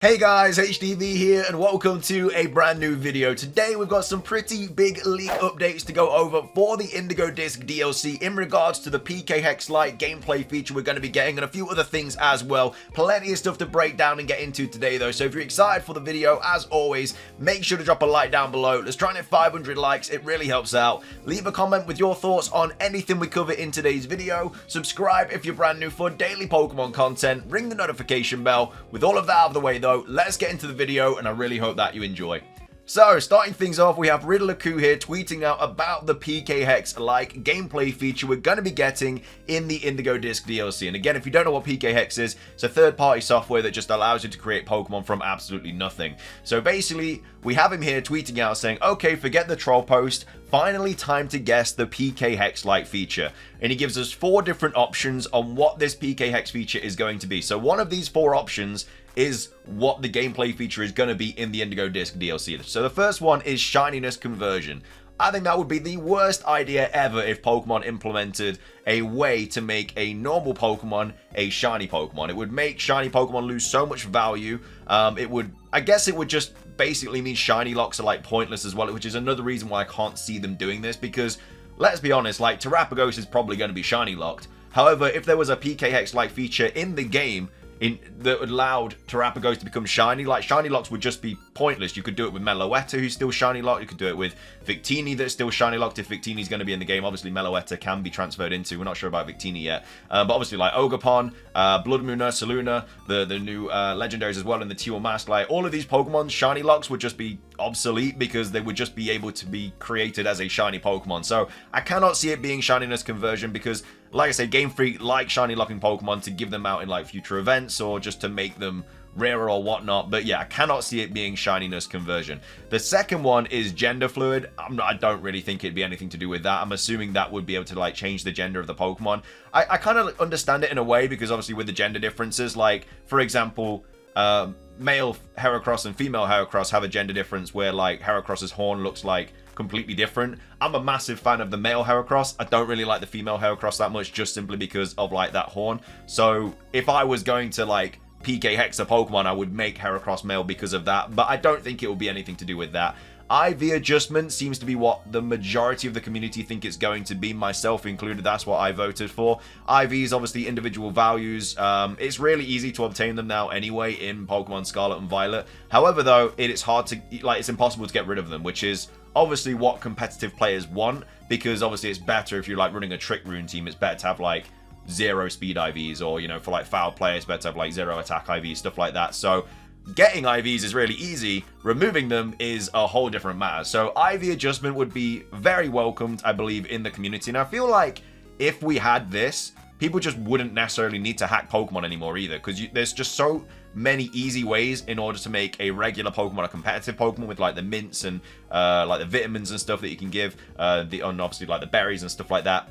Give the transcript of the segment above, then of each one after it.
Hey guys, HDvee here and welcome to a brand new video. Today we've got some pretty big leak updates to go over for the Indigo Disk DLC in regards to the PK Hex-like gameplay feature we're going to be getting and a few other things as well. Plenty of stuff to break down and get into today though, so if you're excited for the video, as always, make sure to drop a like down below. Let's try and hit 500 likes, it really helps out. Leave a comment with your thoughts on anything we cover in today's video. Subscribe if you're brand new for daily Pokemon content. Ring the notification bell. With all of that out of the way though, let's get into the video and I really hope that you enjoy. So, starting things off, we have Riddler-Coo here tweeting out about the PK Hex-like gameplay feature we're going to be getting in the Indigo Disk DLC. And again, if you don't know what PK Hex is, it's a third-party software that just allows you to create Pokemon from absolutely nothing. So basically, we have him here tweeting out saying, okay, forget the troll post, finally time to guess the PK Hex-like feature. And he gives us 4 different options on what this PK Hex feature is going to be. So one of these 4 options is what the gameplay feature is going to be in the Indigo Disk DLC. So the first one is shininess conversion. I think that would be the worst idea ever if Pokemon implemented a way to make a normal Pokemon a shiny Pokemon. It would make shiny Pokemon lose so much value. I guess it would just basically mean shiny locks are like pointless as well, which is another reason why I can't see them doing this, because let's be honest, like Terapagos is probably going to be shiny locked. However, if there was a PK Hex-like feature in the game that allowed Terapagos to become shiny, like shiny locks would just be pointless. You could do it with Meloetta, who's still shiny locked. You could do it with Victini, that's still shiny locked if Victini's going to be in the game. Obviously Meloetta can be transferred into, we're not sure about Victini yet, but obviously like Ogerpon, Bloodmoon, Saluna, the new legendaries as well in the Teal Mask, like all of these Pokemon's shiny locks would just be obsolete because they would just be able to be created as a shiny Pokemon. So I cannot see it being shininess conversion because, like I say, Game Freak like shiny locking Pokemon to give them out in like future events or just to make them rarer or whatnot. But yeah, I cannot see it being shininess conversion. The second one is gender fluid. I don't really think it'd be anything to do with that. I'm assuming that would be able to like change the gender of the Pokemon. I kind of understand it in a way because obviously with the gender differences, like for example, male Heracross and female Heracross have a gender difference where like Heracross's horn looks like completely different. I'm a massive fan of the male Heracross. I don't really like the female Heracross that much just simply because of like that horn. So if I was going to like PK Hex a Pokemon, I would make Heracross male because of that, but I don't think it will be anything to do with that. IV adjustment seems to be what the majority of the community think it's going to be, myself included. That's what I voted for. IVs, obviously individual values. It's really easy to obtain them now anyway in Pokemon Scarlet and Violet. However, though, it's hard to, like, it's impossible to get rid of them, which is obviously what competitive players want, because obviously it's better if you're like running a Trick Rune team. It's better to have like 0 speed IVs, or, you know, for like foul players, it's better to have like 0 attack IVs, stuff like that. So getting IVs is really easy. Removing them is a whole different matter. So IV adjustment would be very welcomed, I believe, in the community. And I feel like if we had this, people just wouldn't necessarily need to hack Pokemon anymore either, because there's just so many easy ways in order to make a regular Pokemon a competitive Pokemon with like the mints and like the vitamins and stuff that you can give, and obviously like the berries and stuff like that.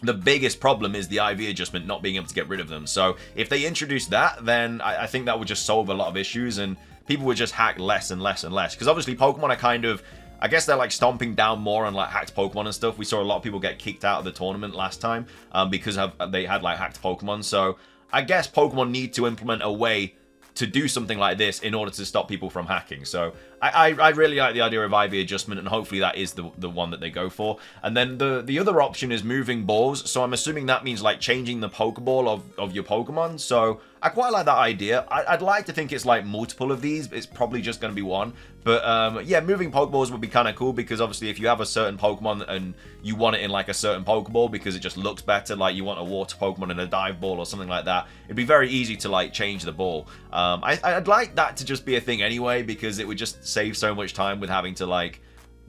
The biggest problem is the IV adjustment, not being able to get rid of them. So if they introduce that, then I think that would just solve a lot of issues and people would just hack less and less and less. Because obviously Pokemon are kind of, I guess they're like stomping down more on like hacked Pokemon and stuff. We saw a lot of people get kicked out of the tournament last time because they had like hacked Pokemon. So I guess Pokemon need to implement a way to do something like this in order to stop people from hacking. So I really like the idea of IV adjustment, and hopefully that is the one that they go for. And then the other option is moving balls. So I'm assuming that means like changing the Pokeball of your Pokemon. So I quite like that idea. I'd like to think it's like multiple of these. It's probably just going to be one. But yeah, moving Pokeballs would be kind of cool, because obviously if you have a certain Pokemon and you want it in like a certain Pokeball because it just looks better, like you want a water Pokemon in a dive ball or something like that, it'd be very easy to like change the ball. I'd like that to just be a thing anyway, because it would just save so much time with having to like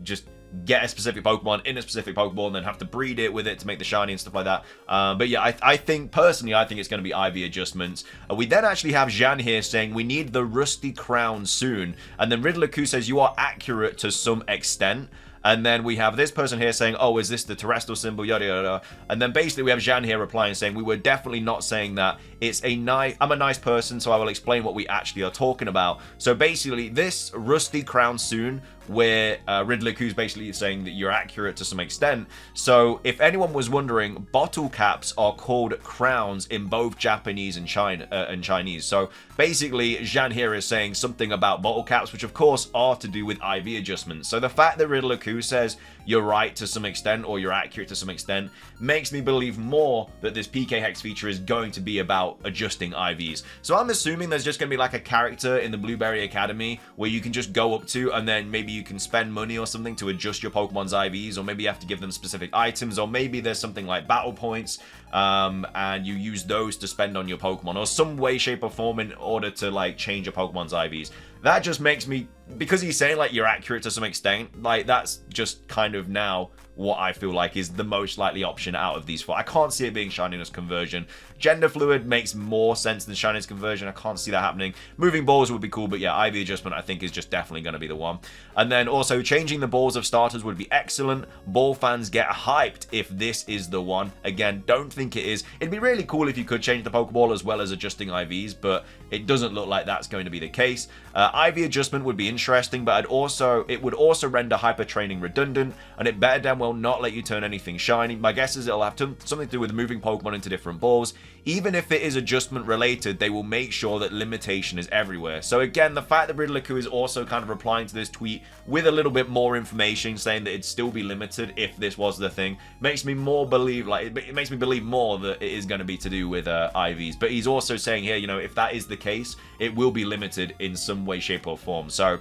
just get a specific Pokemon in a specific Pokeball and then have to breed it with it to make the shiny and stuff like that. But yeah, I think personally, I think it's going to be IV adjustments. We then actually have Jean here saying we need the Rusty Crown soon, and then Riddler-Coo says you are accurate to some extent. And then we have this person here saying, oh, is this the terrestrial symbol, yada yada. And then basically we have Jean here replying saying, we were definitely not saying that. I'm a nice person, so I will explain what we actually are talking about. So basically this Rusty Crown soon where Riddler-Q's basically saying that you're accurate to some extent. So if anyone was wondering, bottle caps are called crowns in both Japanese and Chinese. So basically, Zhan here is saying something about bottle caps, which of course are to do with IV adjustments. So the fact that Riddler-Q says you're right to some extent, or you're accurate to some extent, makes me believe more that this PK Hex feature is going to be about adjusting IVs. So I'm assuming there's just going to be like a character in the Blueberry Academy where you can just go up to, and then maybe you can spend money or something to adjust your Pokemon's IVs, or maybe you have to give them specific items, or maybe there's something like battle points, and you use those to spend on your Pokemon, or some way, shape, or form in order to like change your Pokemon's IVs. That just makes me, because he's saying like you're accurate to some extent, like that's just kind of now what I feel like is the most likely option out of these four. I can't see it being Shininess Conversion. Gender Fluid makes more sense than Shininess Conversion. I can't see that happening. Moving balls would be cool, but yeah, IV adjustment I think is just definitely going to be the one. And then also changing the balls of starters would be excellent. Ball fans get hyped if this is the one. Again, don't think it is. It'd be really cool if you could change the Pokeball as well as adjusting IVs, but it doesn't look like that's going to be the case. IV adjustment would be interesting, but it would also render hyper training redundant, and it better damn well not let you turn anything shiny. My guess is it'll have something to do with moving Pokemon into different balls. Even if it is adjustment related, they will make sure that limitation is everywhere. So again, the fact that Riddler-Q is also kind of replying to this tweet with a little bit more information, saying that it'd still be limited if this was the thing, makes me more believe, like, it makes me believe more that it is going to be to do with IVs. But he's also saying here, you know, if that is the case, it will be limited in some way, shape, or form. So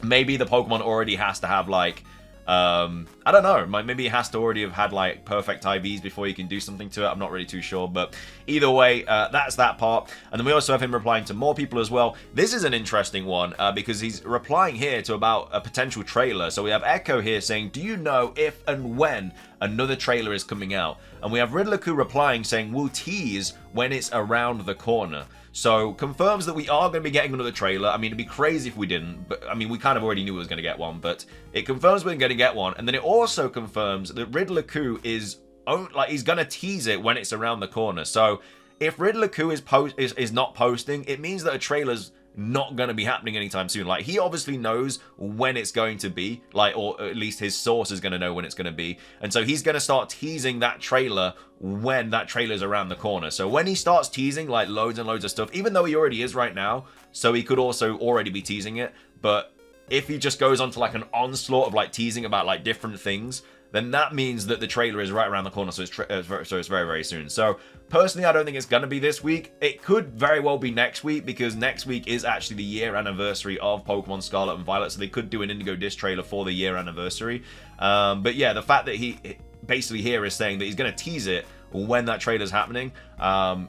maybe the Pokemon already has to have like I don't know, maybe it has to already have had like perfect IVs before you can do something to it. I'm not really too sure, but either way, that's that part. And then we also have him replying to more people as well. This is an interesting one because he's replying here to about a potential trailer. So we have Echo here saying, do you know if and when another trailer is coming out? And we have Riddler-Q replying saying, we'll tease when it's around the corner. So confirms that we are going to be getting another trailer. I mean, it'd be crazy if we didn't, but I mean, we kind of already knew we was going to get one, but it confirms we're going to get one. And then it also confirms that Riddler-Q is he's going to tease it when it's around the corner. So if Riddler-Q is not posting, it means that a trailer's not going to be happening anytime soon. Like, he obviously knows when it's going to be, like, or at least his source is going to know when it's going to be, and so he's going to start teasing that trailer when that trailer's around the corner. So when he starts teasing like loads and loads of stuff, even though he already is right now, so he could also already be teasing it, but if he just goes on to like an onslaught of like teasing about like different things, then that means that the trailer is right around the corner, so it's very, very soon. So personally, I don't think it's going to be this week. It could very well be next week, because next week is actually the year anniversary of Pokemon Scarlet and Violet, so they could do an Indigo Disk trailer for the year anniversary. But yeah, the fact that he basically here is saying that he's going to tease it when that trailer's happening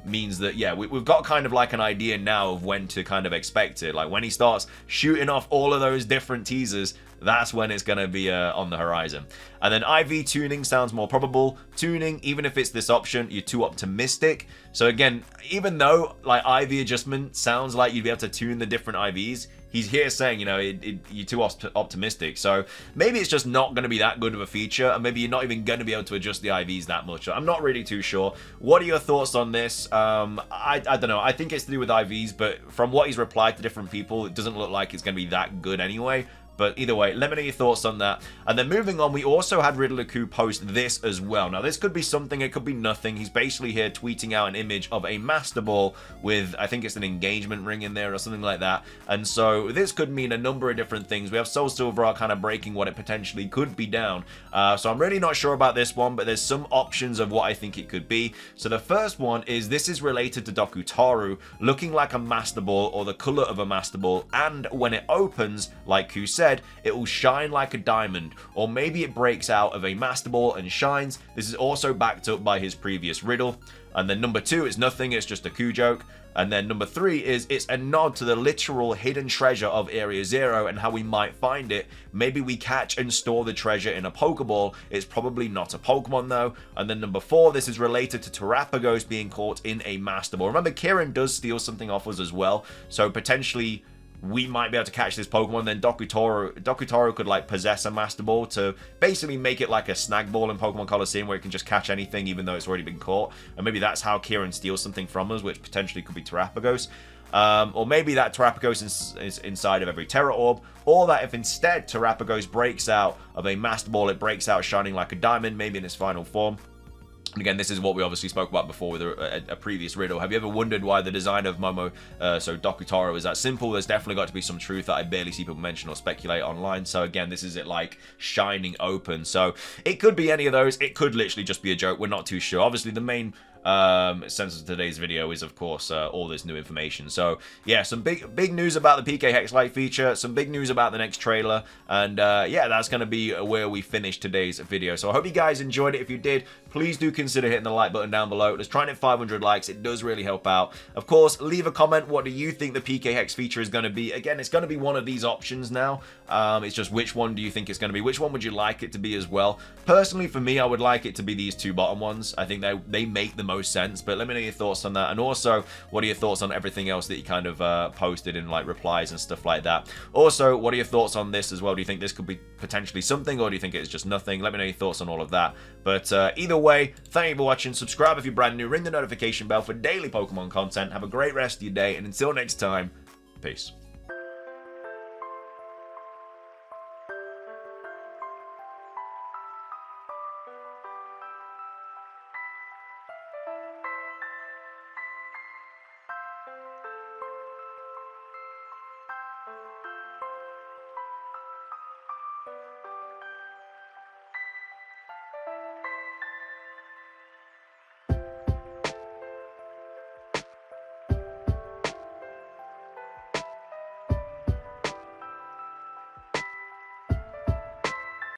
means that, yeah, we've got kind of like an idea now of when to kind of expect it. Like when he starts shooting off all of those different teasers, that's when it's going to be on the horizon. And then IV tuning sounds more probable. Tuning, even if it's this option, you're too optimistic. So again, even though like IV adjustment sounds like you'd be able to tune the different IVs, he's here saying, you know, you're too optimistic. So maybe it's just not going to be that good of a feature, and maybe you're not even going to be able to adjust the IVs that much. I'm not really too sure. What are your thoughts on this? I don't know. I think it's to do with IVs, but from what he's replied to different people, it doesn't look like it's going to be that good anyway. But either way, let me know your thoughts on that. And then moving on, we also had Riddler-Q post this as well. Now, this could be something, it could be nothing. He's basically here tweeting out an image of a Master Ball with, I think it's an engagement ring in there or something like that. And so this could mean a number of different things. We have Soul Silver kind of breaking what it potentially could be down. So I'm really not sure about this one, but there's some options of what I think it could be. So the first one is this is related to Dokutaru looking like a Master Ball or the color of a Master Ball. And when it opens, like Q said, it will shine like a diamond, or maybe it breaks out of a Master Ball and shines. This is also backed up by his previous riddle. And then number 2 is nothing, it's just a Q joke. And then number 3 is it's a nod to the literal hidden treasure of Area 0 and how we might find it. Maybe we catch and store the treasure in a Pokeball. It's probably not a Pokemon though. And then number 4, this is related to Terapagos being caught in a Master Ball. Remember, Kieran does steal something off us as well, so potentially we might be able to catch this Pokemon. Then Dokutaru could like possess a Master Ball to basically make it like a snag ball in Pokemon Coliseum where it can just catch anything even though it's already been caught. And maybe that's how Kieran steals something from us, which potentially could be Terapagos. Or maybe that Terrapagos is inside of every Terra Orb, or that if instead Terrapagos breaks out of a Master Ball, it breaks out shining like a diamond, maybe in its final form. And again, this is what we obviously spoke about before with a previous riddle. Have you ever wondered why the design of Momo, so Dokutaro, is that simple? There's definitely got to be some truth that I barely see people mention or speculate online. So again, this is it like shining open. So it could be any of those. It could literally just be a joke. We're not too sure. Obviously, the main sense of today's video is, of course, all this new information. So yeah, some big news about the PK Hex Lite feature, some big news about the next trailer, and yeah, that's going to be where we finish today's video. So I hope you guys enjoyed it. If you did, please do consider hitting the like button down below. Let's try and hit 500 likes. It does really help out. Of course, leave a comment. What do you think the PK Hex feature is going to be? Again, it's going to be one of these options now. It's just which one do you think it's going to be? Which one would you like it to be as well? Personally, for me, I would like it to be these two bottom ones. I think they make the most sense, but let me know your thoughts on that. And also, what are your thoughts on everything else that you kind of posted in like replies and stuff like that? Also, what are your thoughts on this as well? Do you think this could be potentially something, or do you think it's just nothing? Let me know your thoughts on all of that. But either way, thank you for watching. Subscribe if you're brand new. Ring the notification bell for daily Pokemon content. Have a great rest of your day, and until next time, peace.